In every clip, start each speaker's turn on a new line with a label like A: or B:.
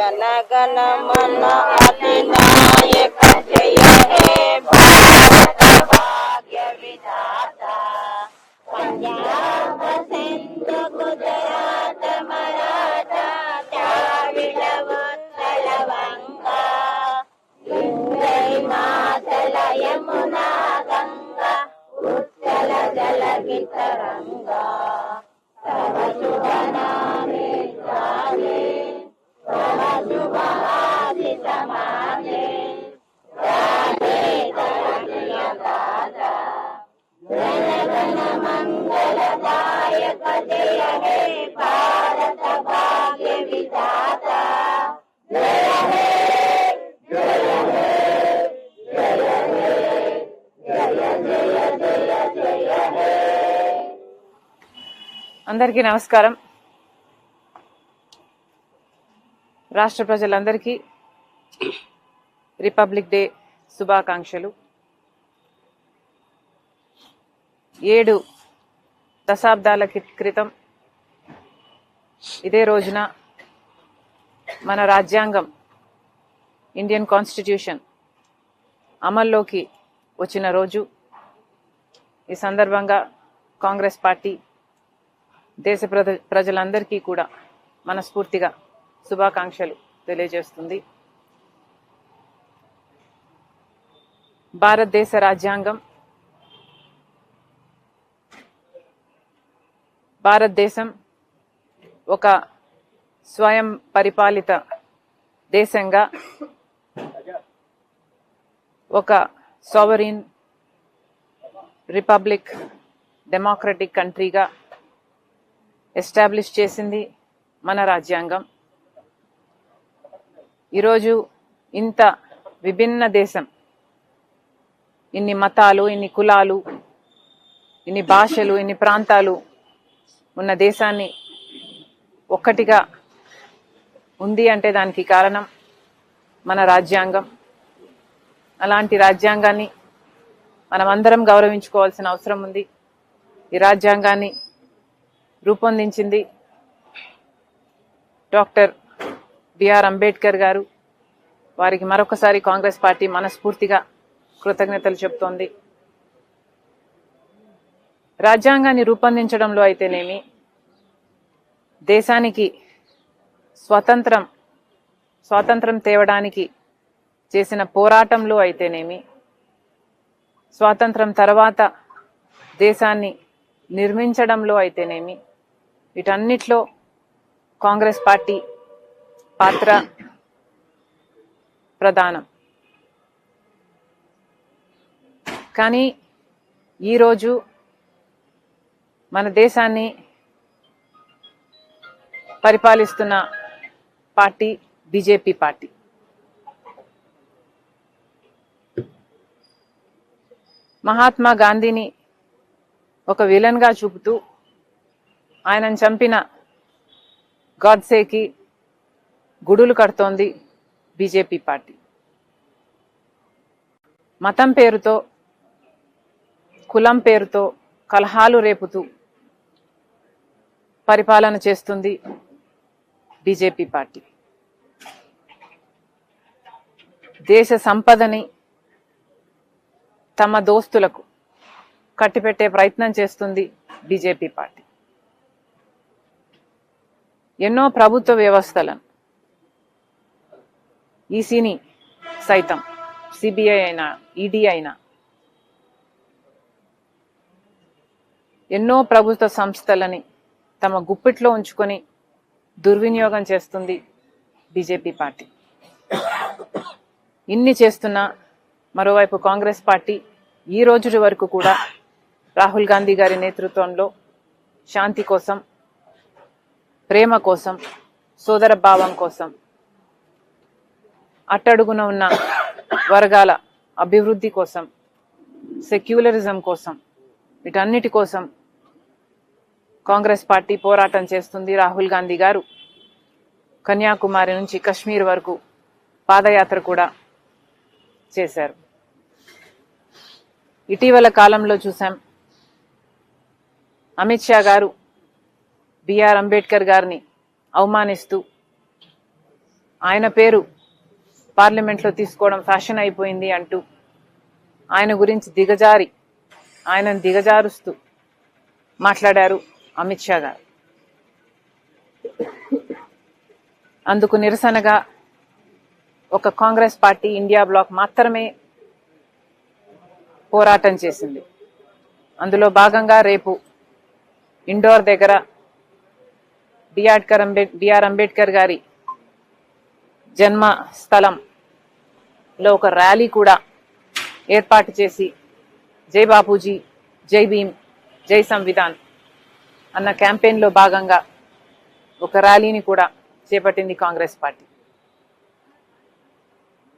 A: జనగణ మన అధినాయక జయ హే భారత భాగ్య విధాత పంజాబ సింధు గుజరాత మరాఠా ద్రావిడ ఉత్కళ వంగా హిమాచల యమునా గంగా ఉత్కల జలధి తరంగా తవ శుభ నామే గానే తవ శుభ ఆశిష మానే గానే ధరణియ దాత జన గణ మంగళదాయక జయ హే భారత భాగ్య విధాత జయ హే జయ హే జయ హే జయ జయ జయ జయ హే.
B: అందరికీ నమస్కారం. రాష్ట్ర ప్రజలందరికీ రిపబ్లిక్ డే శుభాకాంక్షలు. 7 దశాబ్దాల క్రితం ఇదే రోజున మన రాజ్యాంగం, ఇండియన్ కాన్స్టిట్యూషన్ అమల్లోకి వచ్చిన రోజు. ఈ సందర్భంగా కాంగ్రెస్ పార్టీ దేశ ప్రజలందరికీ కూడా మనస్ఫూర్తిగా శుభాకాంక్షలు తెలియజేస్తుంది. భారతదేశ రాజ్యాంగం భారతదేశం ఒక స్వయం పరిపాలిత దేశంగా, ఒక సావరీన్ రిపబ్లిక్ డెమోక్రటిక్ కంట్రీగా ఎస్టాబ్లిష్ చేసింది మన రాజ్యాంగం. ఈరోజు ఇంత విభిన్న దేశం, ఇన్ని మతాలు, ఇన్ని కులాలు, ఇన్ని భాషలు, ఇన్ని ప్రాంతాలు ఉన్న దేశాన్ని ఒక్కటిగా ఉంది అంటే దానికి కారణం మన రాజ్యాంగం. అలాంటి రాజ్యాంగాన్ని మనమందరం గౌరవించుకోవాల్సిన అవసరం ఉంది. ఈ రాజ్యాంగాన్ని రూపొందించింది డాక్టర్ బిఆర్ అంబేద్కర్ గారు. వారికి మరొకసారి కాంగ్రెస్ పార్టీ మనస్ఫూర్తిగా కృతజ్ఞతలు చెప్తోంది. రాజ్యాంగాన్ని రూపొందించడంలో అయితేనేమి, దేశానికి స్వాతంత్రం తేవడానికి చేసిన పోరాటంలో అయితేనేమి, స్వాతంత్రం తర్వాత దేశాన్ని నిర్మించడంలో అయితేనేమి, వీటన్నిటిలో కాంగ్రెస్ పార్టీ పాత్ర ప్రధానం. కానీ ఈరోజు మన దేశాన్ని పరిపాలిస్తున్న పార్టీ బీజేపీ పార్టీ. మహాత్మా గాంధీని ఒక విలన్ గా చూపుతూ ఆయనను చంపిన గాడ్సేకి గుడులు కడుతోంది బీజేపీ పార్టీ. మతం పేరుతో, కులం పేరుతో కలహాలు రేపుతూ పరిపాలన చేస్తుంది బీజేపీ పార్టీ. దేశ సంపదని తమ దోస్తులకు కట్టిపెట్టే ప్రయత్నం చేస్తుంది బీజేపీ పార్టీ. ఎన్నో ప్రభుత్వ వ్యవస్థలను, ఈసీని సైతం, సిబిఐ అయినా, ఈడీ అయినా, ఎన్నో ప్రభుత్వ సంస్థలని తమ గుప్పిట్లో ఉంచుకొని దుర్వినియోగం చేస్తుంది బీజేపీ పార్టీ. ఇన్ని చేస్తున్నా మరోవైపు కాంగ్రెస్ పార్టీ ఈ రోజు వరకు కూడా రాహుల్ గాంధీ గారి నేతృత్వంలో శాంతి కోసం, ప్రేమ కోసం, సోదర భావం కోసం, అట్టడుగున ఉన్న వర్గాల అభివృద్ధి కోసం, సెక్యులరిజం కోసం, వీటన్నిటి కోసం కాంగ్రెస్ పార్టీ పోరాటం చేస్తుంది. రాహుల్ గాంధీ గారు కన్యాకుమారి నుంచి కశ్మీర్ వరకు పాదయాత్ర కూడా చేశారు. ఇటీవల కాలంలో చూసాం, అమిత్ షా గారు బిఆర్ అంబేద్కర్ గారిని అవమానిస్తూ ఆయన పేరు పార్లమెంట్లో తీసుకోవడం ఫ్యాషన్ అయిపోయింది అంటూ ఆయన గురించి ఆయనను దిగజారుస్తూ మాట్లాడారు అమిత్ షా గారు. అందుకు నిరసనగా ఒక కాంగ్రెస్ పార్టీ ఇండియా బ్లాక్ మాత్రమే పోరాటం చేసింది. అందులో భాగంగా రేపు ఇండోర్ దగ్గర బిఆర్ అంబేద్కర్ గారి జన్మ స్థలంలో ఒక ర్యాలీ కూడా ఏర్పాటు చేసి జై బాపూజీ, జై భీమ్, జై సంవిధాన్ అన్న క్యాంపెయిన్లో భాగంగా ఒక ర్యాలీని కూడా చేపట్టింది కాంగ్రెస్ పార్టీ.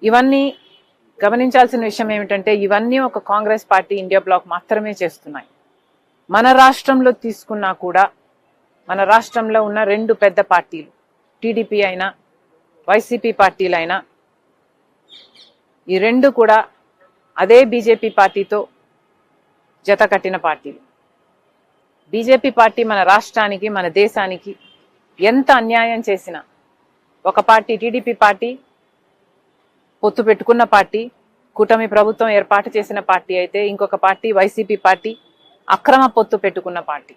B: ఇవన్నీ గమనించాల్సిన విషయం ఏమిటంటే ఇవన్నీ ఒక కాంగ్రెస్ పార్టీ ఇండియా బ్లాక్ మాత్రమే చేస్తున్నాయి. మన రాష్ట్రంలో తీసుకున్నా కూడా మన రాష్ట్రంలో ఉన్న రెండు పెద్ద పార్టీలు టీడీపీ అయినా వైసీపీ పార్టీలైనా ఈ రెండు కూడా అదే బీజేపీ పార్టీతో జత కట్టిన పార్టీలు. బీజేపీ పార్టీ మన రాష్ట్రానికి మన దేశానికి ఎంత అన్యాయం చేసినా ఒక పార్టీ టీడీపీ పార్టీ పొత్తు పెట్టుకున్న పార్టీ, కూటమి ప్రభుత్వం ఏర్పాటు చేసిన పార్టీ అయితే ఇంకొక పార్టీ వైసీపీ పార్టీ అక్రమ పొత్తు పెట్టుకున్న పార్టీ.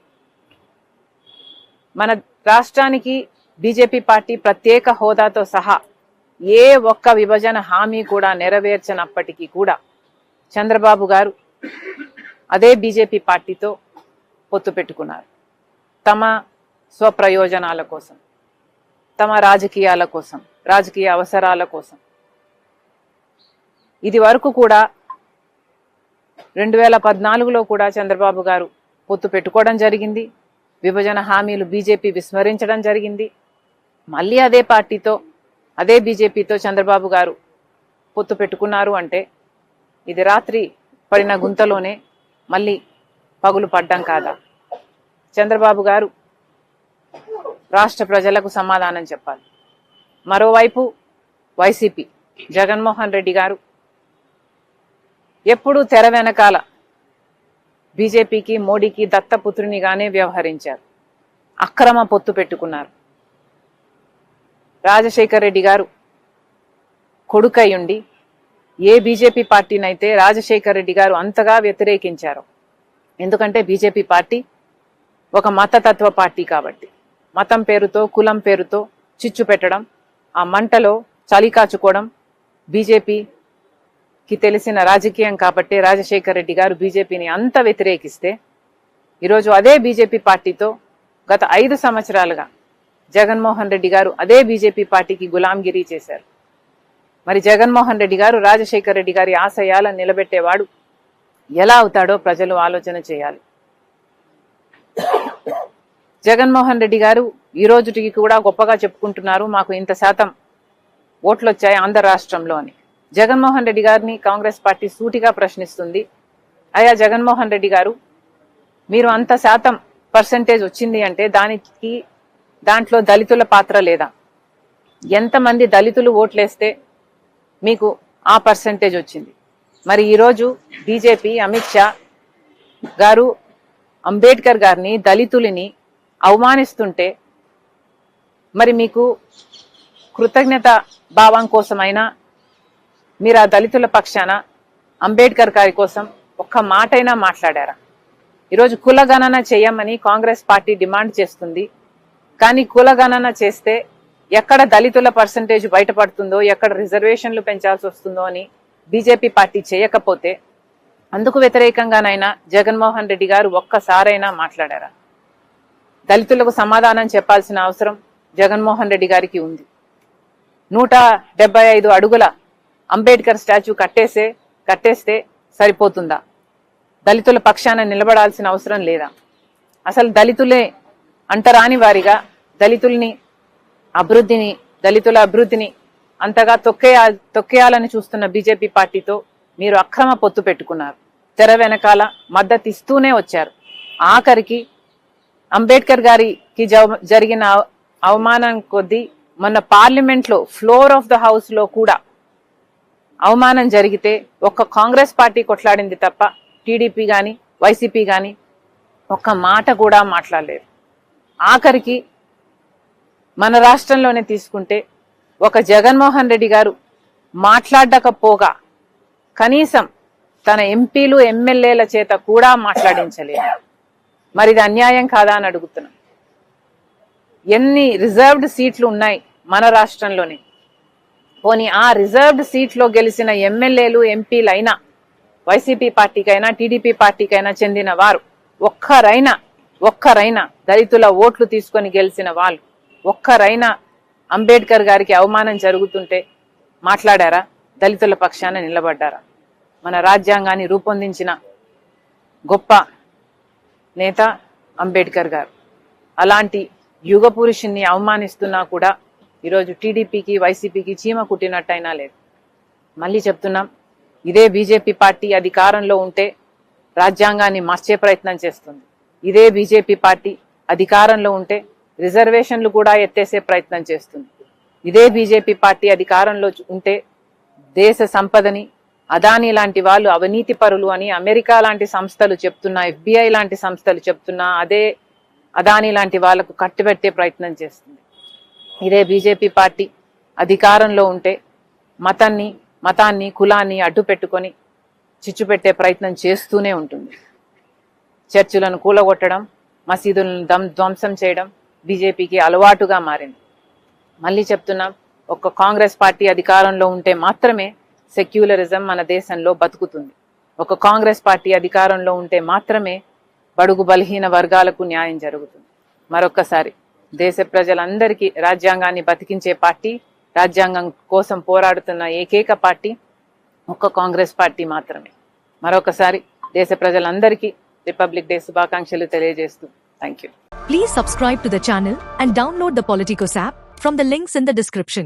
B: మన రాష్ట్రానికి బీజేపీ పార్టీ ప్రత్యేక హోదాతో సహా ఏ ఒక్క విభజన హామీ కూడా నెరవేర్చనప్పటికీ కూడా చంద్రబాబు గారు అదే బీజేపీ పార్టీతో పొత్తు పెట్టుకున్నారు. తమ స్వప్రయోజనాల కోసం, తమ రాజకీయాల కోసం, రాజకీయ అవసరాల కోసం. ఇది వరకు కూడా 2014లో కూడా చంద్రబాబు గారు పొత్తు పెట్టుకోవడం జరిగింది. విభజన హామీలు బీజేపీ విస్మరించడం జరిగింది. మళ్ళీ అదే పార్టీతో అదే బీజేపీతో చంద్రబాబు గారు పొత్తు పెట్టుకున్నారు అంటే ఇది రాత్రి పడిన గుంతలోనే మళ్ళీ పగులు పడ్డం కాదా? చంద్రబాబు గారు రాష్ట్ర ప్రజలకు సమాధానం చెప్పాలి. మరోవైపు వైసీపీ జగన్మోహన్ రెడ్డి గారు ఎప్పుడూ తెర వెనకాల బీజేపీకి మోడీకి దత్తపుత్రునిగానే వ్యవహరించారు. అక్రమ పొత్తు పెట్టుకున్నారు. రాజశేఖర్ రెడ్డి గారు కొడుకయ్యుండి ఏ బీజేపీ పార్టీనైతే రాజశేఖర్ రెడ్డి గారు అంతగా వ్యతిరేకించారు. ఎందుకంటే బీజేపీ పార్టీ ఒక మతతత్వ పార్టీ కాబట్టి మతం పేరుతో కులం పేరుతో చిచ్చు పెట్టడం, ఆ మంటలో చలి కాచుకోవడం బీజేపీకి తెలిసిన రాజకీయం కాబట్టి రాజశేఖర్ రెడ్డి గారు బీజేపీని అంత వ్యతిరేకిస్తే ఈరోజు అదే బీజేపీ పార్టీతో గత 5 సంవత్సరాలుగా జగన్మోహన్ రెడ్డి గారు అదే బీజేపీ పార్టీకి గులాంగిరీ చేశారు. మరి జగన్మోహన్ రెడ్డి గారు రాజశేఖర్ రెడ్డి గారి ఆశయాలను నిలబెట్టేవాడు ఎలా అవుతాడో ప్రజలు ఆలోచన చేయాలి. జగన్మోహన్ రెడ్డి గారు ఈ రోజుకి కూడా గొప్పగా చెప్పుకుంటున్నారు, మాకు ఇంత శాతం ఓట్లు వచ్చాయి ఆంధ్ర రాష్ట్రంలో అని. జగన్మోహన్ రెడ్డి గారిని కాంగ్రెస్ పార్టీ సూటిగా ప్రశ్నిస్తుంది, అయ్యా జగన్మోహన్ రెడ్డి గారు, మీరు అంత శాతం పర్సెంటేజ్ వచ్చింది అంటే దాంట్లో దళితుల పాత్ర లేదా? ఎంతమంది దళితులు ఓట్లేస్తే మీకు ఆ పర్సెంటేజ్ వచ్చింది? మరి ఈరోజు బీజేపీ అమిత్ షా గారు అంబేద్కర్ గారిని దళితులని అవమానిస్తుంటే మరి మీకు కృతజ్ఞత భావం కోసమైనా మీరు ఆ దళితుల పక్షాన అంబేద్కర్ గారి కోసం ఒక్క మాటైనా మాట్లాడారా? ఈరోజు కులగణన చేయమని కాంగ్రెస్ పార్టీ డిమాండ్ చేస్తుంది. కానీ కులగణన చేస్తే ఎక్కడ దళితుల పర్సంటేజ్ బయటపడుతుందో, ఎక్కడ రిజర్వేషన్లు పెంచాల్సి వస్తుందో అని బీజేపీ పార్టీ చేయకపోతే అందుకు వ్యతిరేకంగానైనా జగన్మోహన్ రెడ్డి గారు ఒక్కసారైనా మాట్లాడారా? దళితులకు సమాధానం చెప్పాల్సిన అవసరం జగన్మోహన్ రెడ్డి గారికి ఉంది. 175 అడుగుల అంబేద్కర్ స్టాచ్యూ కట్టేస్తే సరిపోతుందా? దళితుల పక్షాన నిలబడాల్సిన అవసరం లేదా? అసలు దళితులే అంటరాని వారిగా దళితుల అభివృద్ధిని అంతగా తొక్కేయాలని చూస్తున్న బీజేపీ పార్టీతో మీరు అక్రమ పొత్తు పెట్టుకున్నారు. తెర వెనకాల మద్దతు ఇస్తూనే వచ్చారు. ఆఖరికి అంబేద్కర్ గారికి జరిగిన అవమానం కొద్దీ మొన్న పార్లమెంట్ లో ఫ్లోర్ ఆఫ్ ద హౌస్ లో కూడా అవమానం జరిగితే ఒక్క కాంగ్రెస్ పార్టీ కొట్లాడింది తప్ప టీడీపీ గాని వైసీపీ గాని ఒక్క మాట కూడా మాట్లాడలేదు. ఆఖరికి మన రాష్ట్రంలోనే తీసుకుంటే ఒక జగన్మోహన్ రెడ్డి గారు మాట్లాడకపోగా కనీసం తన ఎంపీలు ఎమ్మెల్యేల చేత కూడా మాట్లాడించలేదు. మరి ఇది అన్యాయం కాదా అని అడుగుతున్నాం. ఎన్ని రిజర్వ్డ్ సీట్లు ఉన్నాయి మన రాష్ట్రంలోని, పోనీ ఆ రిజర్వ్డ్ సీట్లో గెలిచిన ఎమ్మెల్యేలు ఎంపీలు అయినా, వైసీపీ పార్టీకైనా టీడీపీ పార్టీకైనా చెందిన వారు ఒక్కరైనా దళితుల ఓట్లు తీసుకొని గెలిచిన వాళ్ళు ఒక్కరైనా అంబేద్కర్ గారికి అవమానం జరుగుతుంటే మాట్లాడారా? దళితుల పక్షాన నిలబడ్డారా? మన రాజ్యాంగాన్ని రూపొందించిన గొప్ప నేత అంబేద్కర్ గారు. అలాంటి యుగ పురుషుణ్ణి అవమానిస్తున్నా కూడా ఈరోజు టీడీపీకి వైసీపీకి చీమ కుట్టినట్టయినా లేదు. మళ్ళీ చెప్తున్నాం, ఇదే బీజేపీ పార్టీ అధికారంలో ఉంటే రాజ్యాంగాన్ని మార్చే ప్రయత్నం చేస్తుంది. ఇదే బీజేపీ పార్టీ అధికారంలో ఉంటే రిజర్వేషన్లు కూడా ఎత్తేసే ప్రయత్నం చేస్తుంది. ఇదే బీజేపీ పార్టీ అధికారంలో ఉంటే దేశ సంపదని అదానీ లాంటి వాళ్ళు అవినీతి పరులు అని అమెరికా లాంటి సంస్థలు చెప్తున్నా, FBI లాంటి సంస్థలు చెప్తున్నా అదే అదానీ లాంటి వాళ్లకు కట్టుబెట్టే ప్రయత్నం చేస్తుంది. ఇదే బీజేపీ పార్టీ అధికారంలో ఉంటే మతాన్ని కులాన్ని అడ్డు పెట్టుకొని చిచ్చు పెట్టే ప్రయత్నం చేస్తూనే ఉంటుంది. చర్చిలను కూలగొట్టడం, మసీదులను ధ్వంసం చేయడం బీజేపీకి అలవాటుగా మారింది. మళ్ళీ చెప్తున్నాం, ఒక్క కాంగ్రెస్ పార్టీ అధికారంలో ఉంటే మాత్రమే సెక్యులరిజం మన దేశంలో బతుకుతుంది. ఒక కాంగ్రెస్ పార్టీ అధికారంలో ఉంటే మాత్రమే బడుగు బలహీన వర్గాలకు న్యాయం జరుగుతుంది. మరొక్కసారి దేశ ప్రజలందరికీ రాజ్యాంగాన్ని బతికించే పార్టీ, రాజ్యాంగం కోసం పోరాడుతున్న ఏకైక పార్టీ ఒక్క కాంగ్రెస్ పార్టీ మాత్రమే. మరొకసారి దేశ ప్రజలందరికీ రిపబ్లిక్ డే శుభాకాంక్షలు తెలియజేస్తూ thank you.
C: Please subscribe to the channel and download the Politicos app from the links in the description.